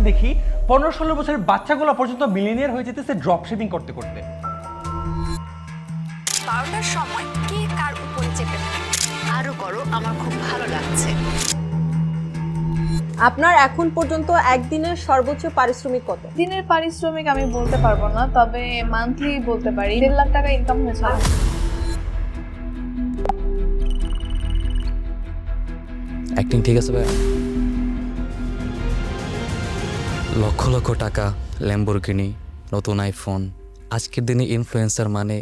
দেখি 15-16 বছরের বাচ্চাগুলো পর্যন্ত মিলিয়নিয়ার হয়ে যেতেছে ড্রপ শিপিং করতে করতে। 12টার সময় কে কার উপরে চেপে থাকে আরো করো, আমার খুব ভালো লাগছে। আপনার এখন পর্যন্ত একদিনের সর্বোচ্চ পারিশ্রমিক কত? দিনের পারিশ্রমিক আমি বলতে পারবো না, তবে মান্থলি বলতে পারি 1.5 লাখ টাকা ইনকাম হয়েছে। অ্যাক্টিং ঠিক আছে ভাই? লক্ষ লক্ষ টাকা, ল্যাম্বরগিনি, নতুন আইফোন। আজকের দিনে ইনফ্লুয়েন্সার মানে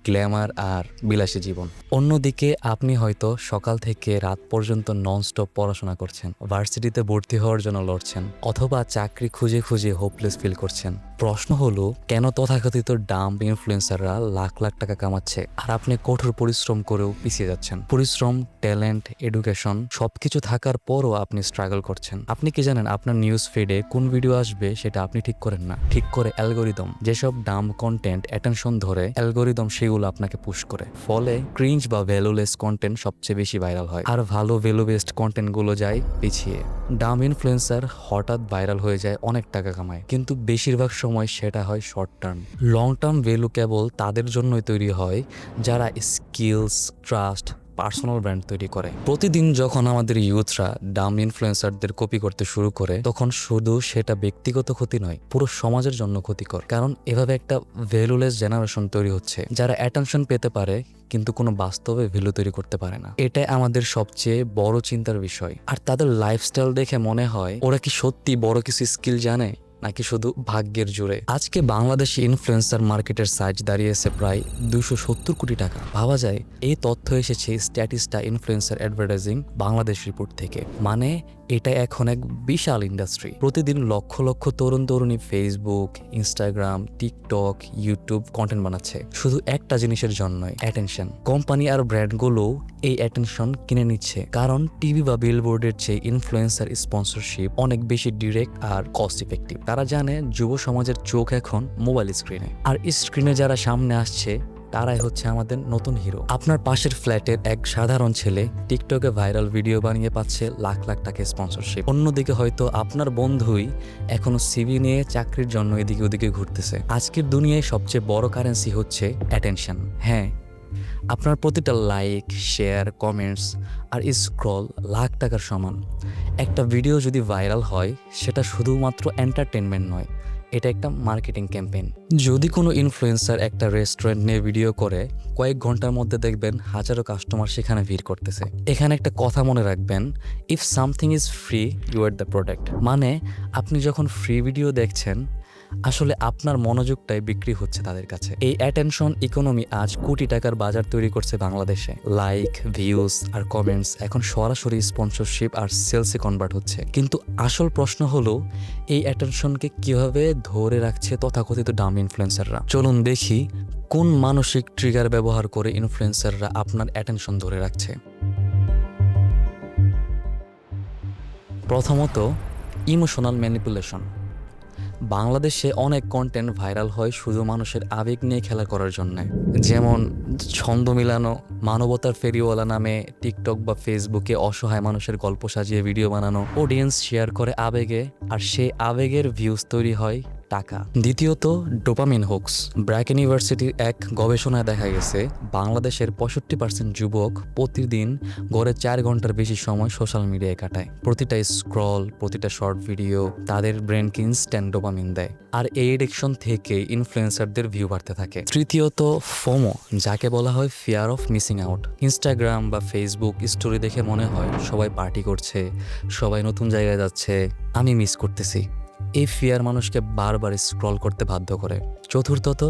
গ্ল্যামার আর বিলাসী জীবন। অন্যদিকে আপনি হয়তো সকাল থেকে রাত পর্যন্ত ননস্টপ পড়াশোনা করছেন, ভার্সিটিতে ভর্তি হওয়ার জন্য লড়ছেন, অথবা চাকরি খুঁজে খুঁজে হোপলেস ফিল করছেন। প্রশ্ন হলো, কেন তথাকথিত ডাম্প ইনফ্লুয়েন্সাররা লাখ লাখ টাকা কামাচ্ছে আর আপনি কঠোর পরিশ্রম করেও পিছিয়ে যাচ্ছেন? পরিশ্রম, ট্যালেন্ট, এডুকেশন সবকিছু থাকার পরও আপনি স্ট্রাগল করছেন। আপনি কি জানেন আপনার নিউজ ফিডে কোন ভিডিও আসবে সেটা আপনি ঠিক করেন না, ঠিক করে অ্যালগোরিদম। যেসব ডাম্প কন্টেন্ট অ্যাটেনশন ধরে, অ্যালগোরিদম সেগুলো আপনাকে পুশ করে। ফলে ক্রিঞ্জ বা ভ্যালুলেস কন্টেন্ট সবচেয়ে বেশি ভাইরাল হয় আর ভালো ভ্যালু বেসড কন্টেন্ট গুলো যায় পিছিয়ে। ডাম্প ইনফ্লুয়েন্সার হঠাৎ ভাইরাল হয়ে যায়, অনেক টাকা কামায়, কিন্তু বেশিরভাগ সময় সেটা হয় short term. Long term value কেবল তাদের জন্যই তৈরি হয় যারা স্কিলস, ট্রাস্ট, পার্সোনাল ব্র্যান্ড তৈরি করে। প্রতিদিন যখন আমাদের ইউথরা ডাম্প ইনফ্লুয়েন্সারদের কপি করতে শুরু করে, তখন শুধু সেটা ব্যক্তিগত ক্ষতি নয়, পুরো সমাজের জন্য ক্ষতিকর। কারণ এভাবে একটা ভ্যালুলেস জেনারেশন তৈরি হচ্ছে যারা অ্যাটেনশন পেতে পারে কিন্তু কোনো বাস্তবে ভ্যালু তৈরি করতে পারে না। এটাই আমাদের সবচেয়ে বড় চিন্তার বিষয়। আর তাদের লাইফস্টাইল দেখে মনে হয় ওরা কি সত্যি বড় কিছু স্কিল জানে নাকি শুধু ভাগ্যের জোরে। আজকে বাংলাদেশি ইনফ্লুয়েন্সার মার্কেটের সাইজ দাঁড়িয়েছে প্রায় 270 কোটি টাকা। ভাবা যায় এই তথ্য এসেছে Statista influencer advertising Bangladesh report থেকে। মানে এটা এখন এক বিশাল ইন্ডাস্ট্রি। প্রতিদিন লক্ষ লক্ষ তরুণ তরুণী Facebook, Instagram, TikTok, YouTube content বানাচ্ছে শুধু একটা জিনিসের জন্যই, অ্যাটেনশন। কোম্পানি আর ব্র্যান্ডগুলো এই অ্যাটেনশন কিনে নিচ্ছে, কারণ টিভি বা বিলবোর্ডের চেয়ে ইনফ্লুয়েন্সার স্পন্সরশিপ অনেক বেশি ডিরেক্ট আর কস্ট ইফেক্টিভ। তারা জানে যুব সমাজের চোখ এখন মোবাইল স্ক্রিনে, আর স্ক্রিনে যারা সামনে আসছে তারাই হচ্ছে আমাদের নতুন হিরো। আপনার পাশের ফ্ল্যাটের এক সাধারণ ছেলে টিকটকে ভাইরাল ভিডিও বানিয়ে পাচ্ছে লাখ লাখ টাকা স্পন্সরশিপ। অন্যদিকে হয়তো আপনার বন্ধুই এখনো সিভি নিয়ে চাকরির জন্য এদিকে ওদিকে ঘুরতেছে। আজকের দুনিয়ায় সবচেয়ে বড় কারেন্সি হচ্ছে অ্যাটেনশন। হ্যাঁ, আপনার প্রতিটা লাইক, শেয়ার, কমেন্টস আর স্ক্রল লাখ টাকার সমান। একটা ভিডিও যদি ভাইরাল হয়, সেটা শুধুমাত্র এন্টারটেনমেন্ট নয়, এটা একটা মার্কেটিং ক্যাম্পেইন। যদি কোনো ইনফ্লুয়েন্সার একটা রেস্টুরেন্ট নিয়ে ভিডিও করে, কয়েক ঘন্টার মধ্যে দেখবেন হাজারো কাস্টমার সেখানে ভিড় করতেছে। এখানে একটা কথা মনে রাখবেন, if something is free, you are the product. মানে আপনি যখন ফ্রি ভিডিও দেখছেন, আসলে আপনার মনোযোগটাই বিক্রি হচ্ছে তাদের কাছে। এই অ্যাটেনশন ইকোনমি আজ কোটি টাকার বাজার তৈরি করছে বাংলাদেশে। লাইক, ভিউজ আর কমেন্টস এখন সরাসরি স্পন্সরশিপ আর সেলসে কনভার্ট হচ্ছে। কিন্তু আসল প্রশ্ন হলো, এই অ্যাটেনশনকে কিভাবে ধরে রাখছে তথাকথিত ডাম্প ইনফ্লুয়েন্সাররা? চলুন দেখি কোন মানসিক ট্রিগার ব্যবহার করে ইনফ্লুয়েন্সাররা আপনার অ্যাটেনশন ধরে রাখছে। প্রথমত, ইমোশনাল ম্যানিপুলেশন। বাংলাদেশে অনেক কন্টেন্ট ভাইরাল হয় শুধু মানুষের আবেগ নিয়ে খেলা করার জন্য। যেমন ছন্দ মিলানো, মানবতার ফেরিওয়ালা নামে টিকটক বা ফেসবুকে অসহায় মানুষের গল্প সাজিয়ে ভিডিও বানানো। অডিয়েন্স শেয়ার করে আবেগে, আর সেই আবেগের ভিউজ তৈরি হয় টাকা। দ্বিতীয়ত, ডোপামিন হোক্স। ব্র্যাক ইউনিভার্সিটির এক গবেষণায় দেখা গেছে বাংলাদেশের 65% যুবক প্রতিদিন গড়ে 4 ঘন্টার বেশি সময় সোশ্যাল মিডিয়ায় কাটায়। প্রতিটা স্ক্রল, প্রতিটা শর্ট ভিডিও তাদের ব্রেনকে ইনস্ট্যান্ট ডোপামিন দেয়, আর এই এডিকশন থেকে ইনফ্লুয়েন্সারদের ভিউ বাড়তে থাকে। তৃতীয়ত, ফোমো, যাকে বলা হয় fear of missing out. Instagram বা ফেসবুক স্টোরি দেখে মনে হয় সবাই পার্টি করছে, সবাই নতুন জায়গায় যাচ্ছে, আমি মিস করতেছি। এই ফিয়ার মানুষকে বারবার স্ক্রল করতে বাধ্য করে। চতুর্থত,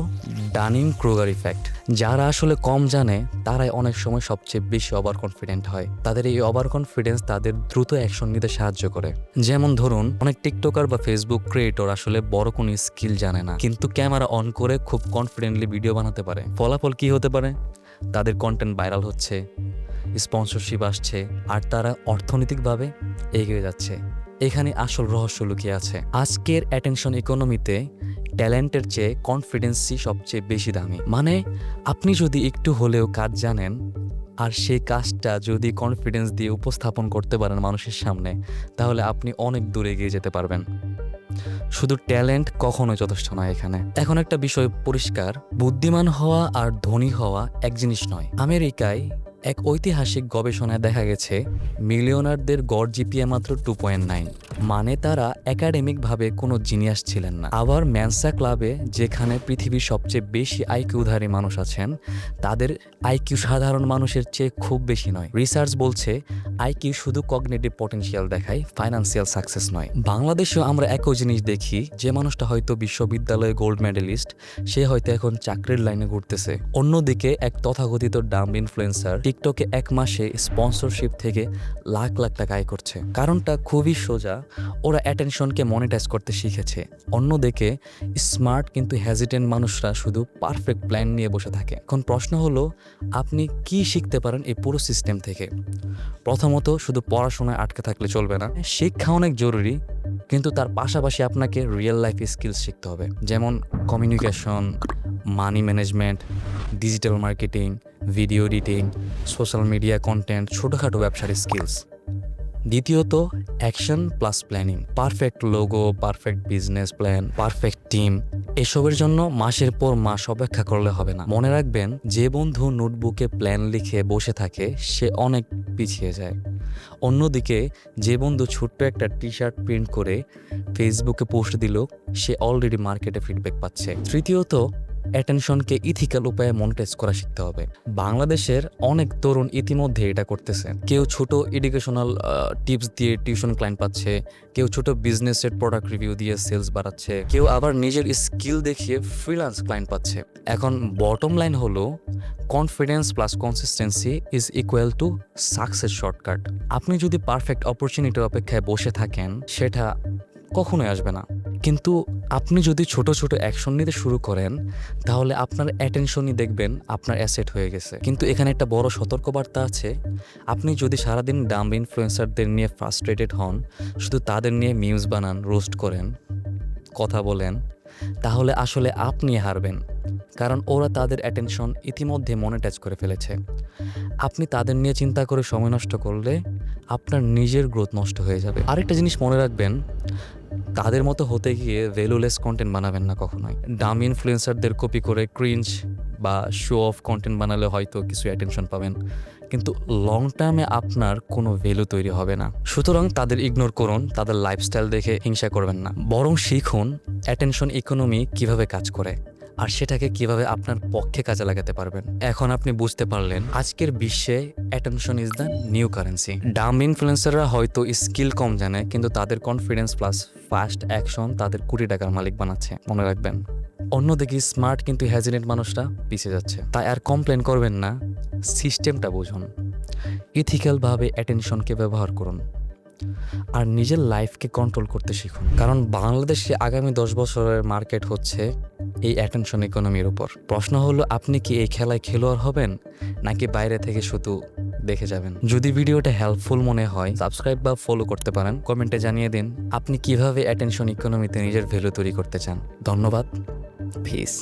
ডানিং ক্রুগার ইফেক্ট। যারা আসলে কম জানে তারাই অনেক সময় সবচেয়ে বেশি ওভার কনফিডেন্ট হয়। তাদের এই ওভার কনফিডেন্স তাদের দ্রুত অ্যাকশন নিতে সাহায্য করে। যেমন ধরুন, অনেক টিকটকার বা ফেসবুক ক্রিয়েটর আসলে বড় কোনো স্কিল জানে না, কিন্তু ক্যামেরা অন করে খুব কনফিডেন্টলি ভিডিও বানাতে পারে। ফলাফল কি হতে পারে? তাদের কন্টেন্ট ভাইরাল হচ্ছে, স্পন্সরশিপ আসছে, আর তারা অর্থনৈতিকভাবে এগিয়ে যাচ্ছে। এখানে আসল রহস্য লুকিয়ে আছে। আজকের অ্যাটেনশন ইকোনমিতে ট্যালেন্টের চেয়ে কনফিডেন্সই সবচেয়ে বেশি দামি। মানে আপনি যদি একটু হলেও কাজ জানেন আর সেই কাজটা যদি কনফিডেন্স দিয়ে উপস্থাপন করতে পারেন মানুষের সামনে, তাহলে আপনি অনেক দূরে এগিয়ে যেতে পারবেন। শুধু ট্যালেন্ট কখনোই যথেষ্ট নয় এখানে। এখন একটা বিষয় পরিষ্কার, বুদ্ধিমান হওয়া আর ধনী হওয়া এক জিনিস নয়। আমেরিকায় এক ঐতিহাসিক গবেষণায় দেখা গেছে মিলিয়নারদের গড় জিপিএ মাত্র 2.9, মানে তারা একাডেমিকভাবে কোনো জিনিয়াস ছিলেন না। আবার ম্যানসা ক্লাবে যেখানে পৃথিবীর সবচেয়ে বেশি আইকিউধারী মানুষ আছেন, তাদের আইকিউ সাধারণ মানুষের চেয়ে খুব বেশি নয়। রিসার্চ বলছে আইকিউ শুধু কগনিটিভ পটেনশিয়াল দেখায়, ফাইন্যান্সিয়াল সাকসেস নয়। বাংলাদেশেও আমরা একই জিনিস দেখি, যে মানুষটা হয়তো বিশ্ববিদ্যালয়ে গোল্ড মেডেলিস্ট, সে হয়তো এখন চাকরির লাইনে ঘুরতেছে। অন্যদিকে এক তথাকথিত ডাম্ব ইনফ্লুয়েন্সার টিকটকে 1 মাসে স্পন্সরশিপ থেকে লাখ লাখ টাকা আয় করছে। কারণটা খুবই সোজা, ওরা অ্যাটেনশনকে মনিটাইজ করতে শিখেছে। অন্যদিকে স্মার্ট কিন্তু হেজিটেন্ট মানুষরা শুধু পারফেক্ট প্ল্যান নিয়ে বসে থাকে। এখন প্রশ্ন হলো, আপনি কি শিখতে পারেন এই পুরো সিস্টেম থেকে? প্রথমত, শুধু পড়াশোনায় আটকে থাকলে চলবে না। শিক্ষা অনেক জরুরি, কিন্তু তার পাশাপাশি আপনাকে রিয়েল লাইফ স্কিলস শিখতে হবে, যেমন communication, money management, digital marketing, video editing, social media content, ছোটোখাটো ব্যবসার স্কিলস। দ্বিতীয়ত, action plus planning. Perfect logo, perfect business plan, perfect team, এসবের জন্য মাসের পর মাস অপেক্ষা করলে হবে না। মনে রাখবেন, যে বন্ধু নোটবুকে প্ল্যান লিখে বসে থাকে সে অনেক পিছিয়ে যায়। অন্যদিকে যে বন্ধু ছোট্ট একটা টি-শার্ট প্রিন্ট করে ফেসবুকে পোস্ট দিল, সে অলরেডি মার্কেটে ফিডব্যাক পাচ্ছে। তৃতীয়ত, অ্যাটেনশনকে ইথিক্যাল উপায়ে মনিটাইজ করা শিখতে হবে। বাংলাদেশের অনেক তরুণ ইতিমধ্যে এটা করতেছে। কেউ ছোট এডুকেশনাল টিপস দিয়ে টিউশন ক্লায়েন্ট পাচ্ছে, কেউ ছোট বিজনেসের প্রোডাক্ট রিভিউ দিয়ে সেলস বাড়াচ্ছে, কেউ আবার নিজের স্কিল দেখিয়ে ফ্রিল্যান্স ক্লায়েন্ট পাচ্ছে। এখন বটম লাইন হলো, confidence plus consistency is equal to success shortcut. আপনি যদি পারফেক্ট অপরচুনিটির অপেক্ষায় বসে থাকেন, সেটা কখনোই আসবে না। কিন্তু আপনি যদি ছোট ছোট অ্যাকশন নিতে শুরু করেন, তাহলে আপনার অ্যাটেনশনই দেখবেন আপনার অ্যাসেট হয়ে গেছে। কিন্তু এখানে একটা বড় সতর্কবার্তা আছে, আপনি যদি সারাদিন ডাম্ব ইনফ্লুয়েন্সারদের নিয়ে ফ্রাস্ট্রেটেড হন, শুধু তাদের নিয়ে মিমস বানান, রোস্ট করেন, কথা বলেন, তাহলে আসলে আপনি হারবেন। কারণ ওরা তাদের অ্যাটেনশন ইতিমধ্যে মনিটাইজ করে ফেলেছে। আপনি তাদের নিয়ে চিন্তা করে সময় নষ্ট করলে আপনার নিজের গ্রোথ নষ্ট হয়ে যাবে। আরেকটা জিনিস মনে রাখবেন, তাদের মতো হতে গিয়ে ভ্যালুলেস কন্টেন্ট বানাবেন না কখনোই। ডাম ইনফ্লুয়েন্সারদের কপি করে ক্রিঞ্জ বা শো অফ কন্টেন্ট বানালে হয়তো কিছু অ্যাটেনশন পাবেন, কিন্তু লং টার্মে আপনার কোনো ভ্যালু তৈরি হবে না। সুতরাং তাদের ইগনোর করুন, তাদের লাইফস্টাইল দেখে হিংসা করবেন না, বরং শিখুন অ্যাটেনশন ইকোনমি কিভাবে কাজ করে আর সেটাকে কিভাবে আপনার পক্ষে কাজে লাগাতে পারবেন। এখন আপনি বুঝতে পারলেন, আজকের বিশ্বে attention is the new currency. Dam ইনফ্লুয়েন্সাররা হয়তো স্কিল কম জানে, কিন্তু তাদের কনফিডেন্স প্লাস ফাস্ট অ্যাকশন তাদের কোটি টাকার মালিক বানাচ্ছে, মনে রাখবেন। অন্যদিকে স্মার্ট কিন্তু হ্যাজিনেট মানুষরা পিছিয়ে যাচ্ছে। তাই আর কমপ্লেন করবেন না, সিস্টেমটা বুঝুন, ইথিক্যালভাবে অ্যাটেনশনকে ব্যবহার করুন আর নিজের লাইফকে কন্ট্রোল করতে শিখুন। কারণ বাংলাদেশে আগামী 10 বছরের মার্কেট হচ্ছে এই অ্যাটেনশন ইকোনমির উপর। প্রশ্ন হলো, আপনি কি এই খেলায় খেলোয়াড় হবেন নাকি বাইরে থেকে শুধু দেখে যাবেন? যদি ভিডিওটা হেল্পফুল মনে হয়, সাবস্ক্রাইব বা ফলো করতে পারেন। কমেন্টে জানিয়ে দিন আপনি কিভাবে অ্যাটেনশন ইকোনমিতে নিজের ভ্যালু তৈরি করতে চান। ধন্যবাদ, পিস।